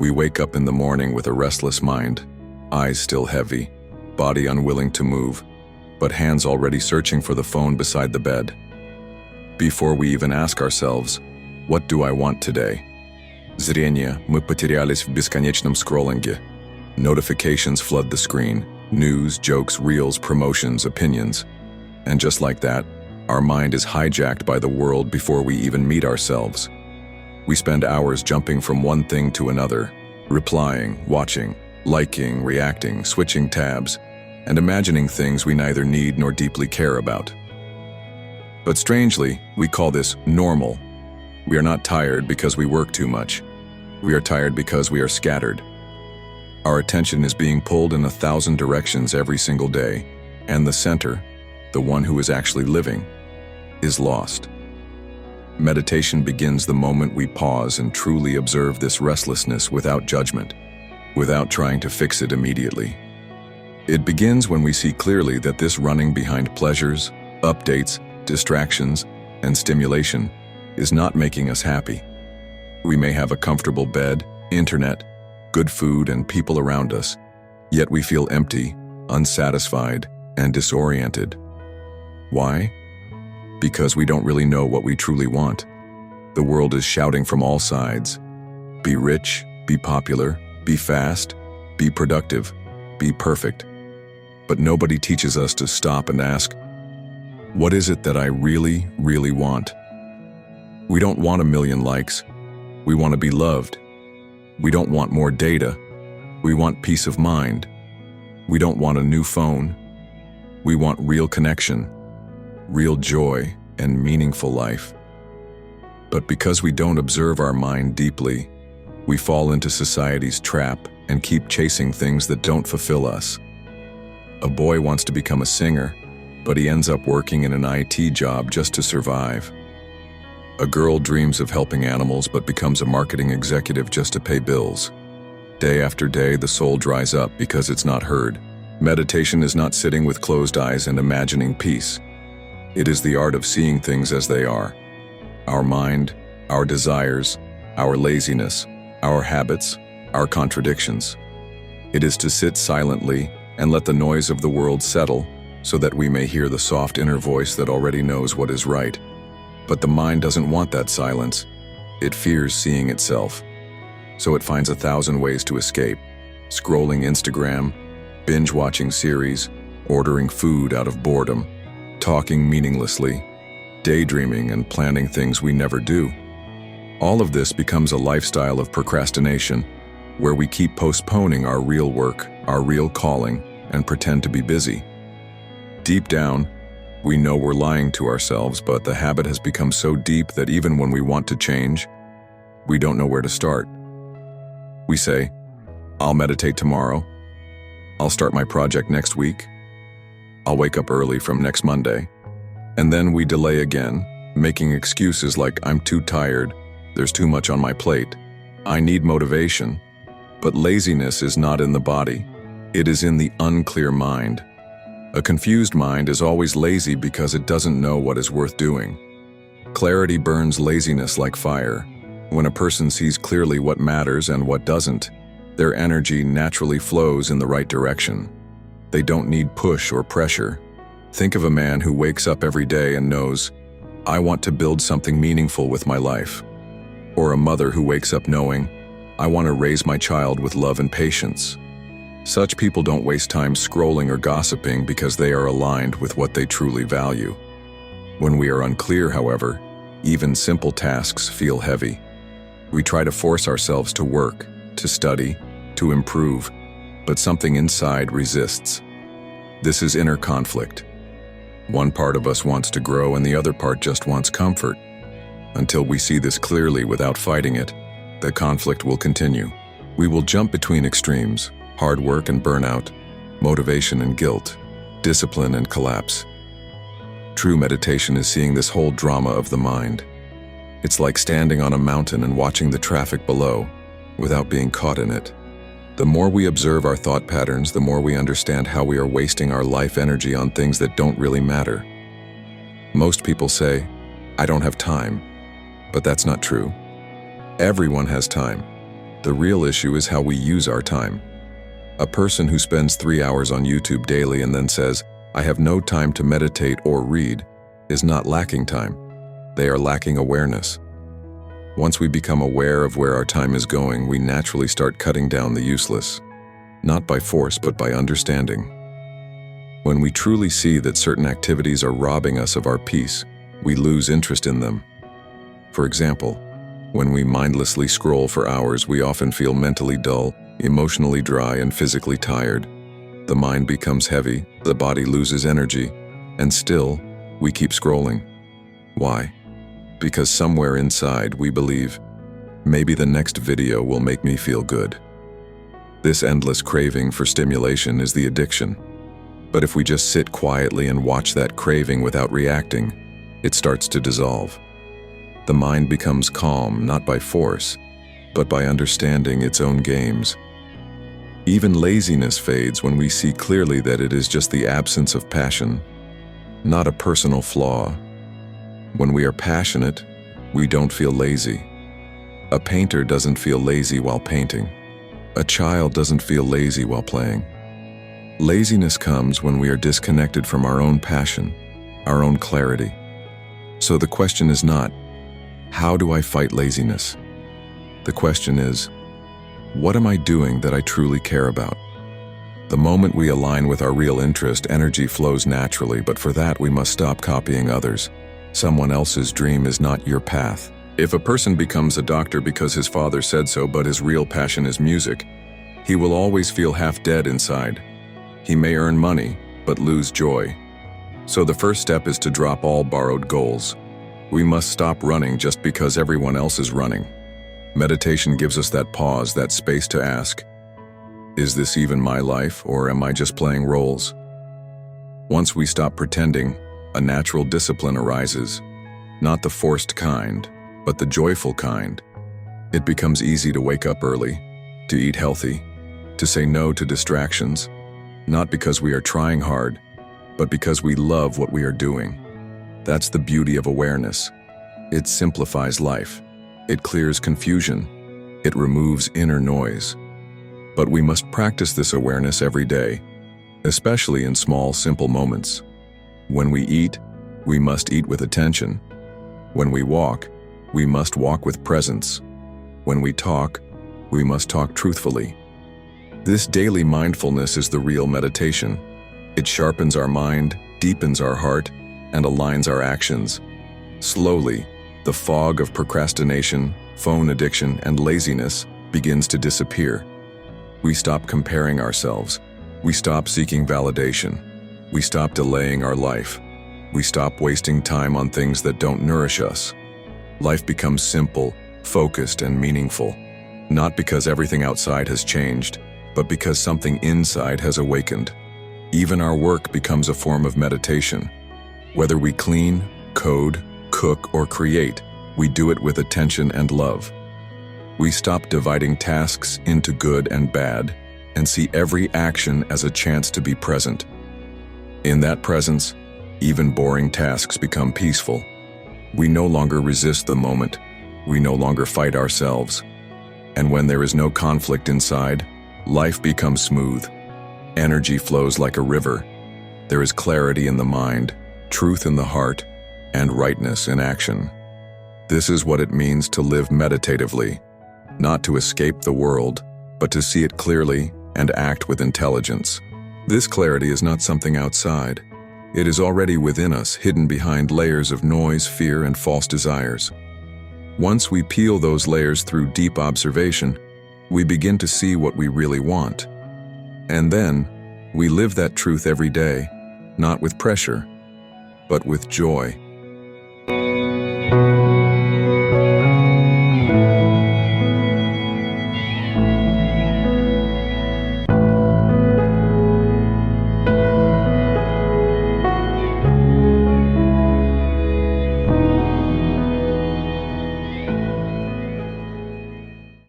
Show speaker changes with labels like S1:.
S1: We wake up in the morning with a restless mind, eyes still heavy, body unwilling to move, but hands already searching for the phone beside the bed. Before we even ask ourselves, what do I want today? Зрение, мы потерялись в бесконечном скроллинге. Notifications flood the screen, news, jokes, reels, promotions, opinions. And just like that, our mind is hijacked by the world before we even meet ourselves. We spend hours jumping from one thing to another, replying, watching, liking, reacting, switching tabs, and imagining things we neither need nor deeply care about. But strangely, we call this normal. We are not tired because we work too much. We are tired because we are scattered. Our attention is being pulled in 1,000 directions every single day, and the center, the one who is actually living, is lost. Meditation begins the moment we pause and truly observe this restlessness without judgment, without trying to fix it immediately. It begins when we see clearly that this running behind pleasures, updates, distractions, and stimulation is not making us happy. We may have a comfortable bed, internet, good food, and people around us, yet we feel empty, unsatisfied, and disoriented. Why? Because we don't really know what we truly want. The world is shouting from all sides. Be rich, be popular, be fast, be productive, be perfect. But nobody teaches us to stop and ask, what is it that I really, really want? We don't want 1,000,000 likes. We want to be loved. We don't want more data. We want peace of mind. We don't want a new phone. We want real connection, real joy, and meaningful life. But because we don't observe our mind deeply, we fall into society's trap and keep chasing things that don't fulfill us. A boy wants to become a singer, but he ends up working in an IT job just to survive. A girl dreams of helping animals but becomes a marketing executive just to pay bills. Day after day, the soul dries up because it's not heard. Meditation is not sitting with closed eyes and imagining peace. It is the art of seeing things as they are. Our mind, our desires, our laziness, our habits, our contradictions. It is to sit silently and let the noise of the world settle so that we may hear the soft inner voice that already knows what is right. But the mind doesn't want that silence. It fears seeing itself. So it finds 1,000 ways to escape. Scrolling Instagram, binge-watching series, ordering food out of boredom, talking meaninglessly, daydreaming and planning things we never do. All of this becomes a lifestyle of procrastination, where we keep postponing our real work, our real calling, and pretend to be busy. Deep down, we know we're lying to ourselves, but the habit has become so deep that even when we want to change, we don't know where to start. We say, I'll meditate tomorrow. I'll start my project next week. I'll wake up early from next Monday. And then we delay again, making excuses like I'm too tired, there's too much on my plate, I need motivation. But laziness is not in the body. It is in the unclear mind. A confused mind is always lazy because it doesn't know what is worth doing. Clarity burns laziness like fire. When a person sees clearly what matters and what doesn't, their energy naturally flows in the right direction. They don't need push or pressure. Think of a man who wakes up every day and knows, I want to build something meaningful with my life. Or a mother who wakes up knowing, I want to raise my child with love and patience. Such people don't waste time scrolling or gossiping because they are aligned with what they truly value. When we are unclear, however, even simple tasks feel heavy. We try to force ourselves to work, to study, to improve, but something inside resists. This is inner conflict. One part of us wants to grow and the other part just wants comfort. Until we see this clearly without fighting it, the conflict will continue. We will jump between extremes. Hard work and burnout, motivation and guilt, discipline and collapse. True meditation is seeing this whole drama of the mind. It's like standing on a mountain and watching the traffic below, without being caught in it. The more we observe our thought patterns, the more we understand how we are wasting our life energy on things that don't really matter. Most people say, I don't have time, but that's not true. Everyone has time. The real issue is how we use our time. A person who spends 3 hours on YouTube daily and then says, "I have no time to meditate or read," is not lacking time. They are lacking awareness. Once we become aware of where our time is going, we naturally start cutting down the useless, not by force but by understanding. When we truly see that certain activities are robbing us of our peace, we lose interest in them. For example, when we mindlessly scroll for hours, we often feel mentally dull, emotionally dry, and physically tired. The mind becomes heavy, the body loses energy, and still, we keep scrolling. Why? Because somewhere inside we believe, maybe the next video will make me feel good. This endless craving for stimulation is the addiction. But if we just sit quietly and watch that craving without reacting, it starts to dissolve. The mind becomes calm not by force, but by understanding its own games. Even laziness fades when we see clearly that it is just the absence of passion, not a personal flaw. When we are passionate, we don't feel lazy. A painter doesn't feel lazy while painting. A child doesn't feel lazy while playing. Laziness comes when we are disconnected from our own passion, our own clarity. So the question is not, how do I fight laziness? The question is, what am I doing that I truly care about? The moment we align with our real interest, energy flows naturally, but for that we must stop copying others. Someone else's dream is not your path. If a person becomes a doctor because his father said so, but his real passion is music, he will always feel half dead inside. He may earn money, but lose joy. So the first step is to drop all borrowed goals. We must stop running just because everyone else is running. Meditation gives us that pause, that space to ask, is this even my life, or am I just playing roles? Once we stop pretending, a natural discipline arises, not the forced kind, but the joyful kind. It becomes easy to wake up early, to eat healthy, to say no to distractions, not because we are trying hard, but because we love what we are doing. That's the beauty of awareness. It simplifies life. It clears confusion. It removes inner noise. But we must practice this awareness every day, especially in small, simple moments. When we eat, we must eat with attention. When we walk, we must walk with presence. When we talk, we must talk truthfully. This daily mindfulness is the real meditation. It sharpens our mind, deepens our heart, and aligns our actions. Slowly, the fog of procrastination, phone addiction, and laziness begins to disappear. We stop comparing ourselves. We stop seeking validation. We stop delaying our life. We stop wasting time on things that don't nourish us. Life becomes simple, focused, and meaningful, not because everything outside has changed, but because something inside has awakened. Even our work becomes a form of meditation. Whether we clean, code, cook, or create, we do it with attention and love. We stop dividing tasks into good and bad and see every action as a chance to be present. In that presence, even boring tasks become peaceful. We no longer resist the moment. We no longer fight ourselves. And when there is no conflict inside, life becomes smooth. Energy flows like a river. There is clarity in the mind, truth in the heart, and rightness in action. This is what it means to live meditatively, not to escape the world, but to see it clearly and act with intelligence. This clarity is not something outside. It is already within us, hidden behind layers of noise, fear, and false desires. Once we peel those layers through deep observation, we begin to see what we really want. And then, we live that truth every day, not with pressure, but with joy.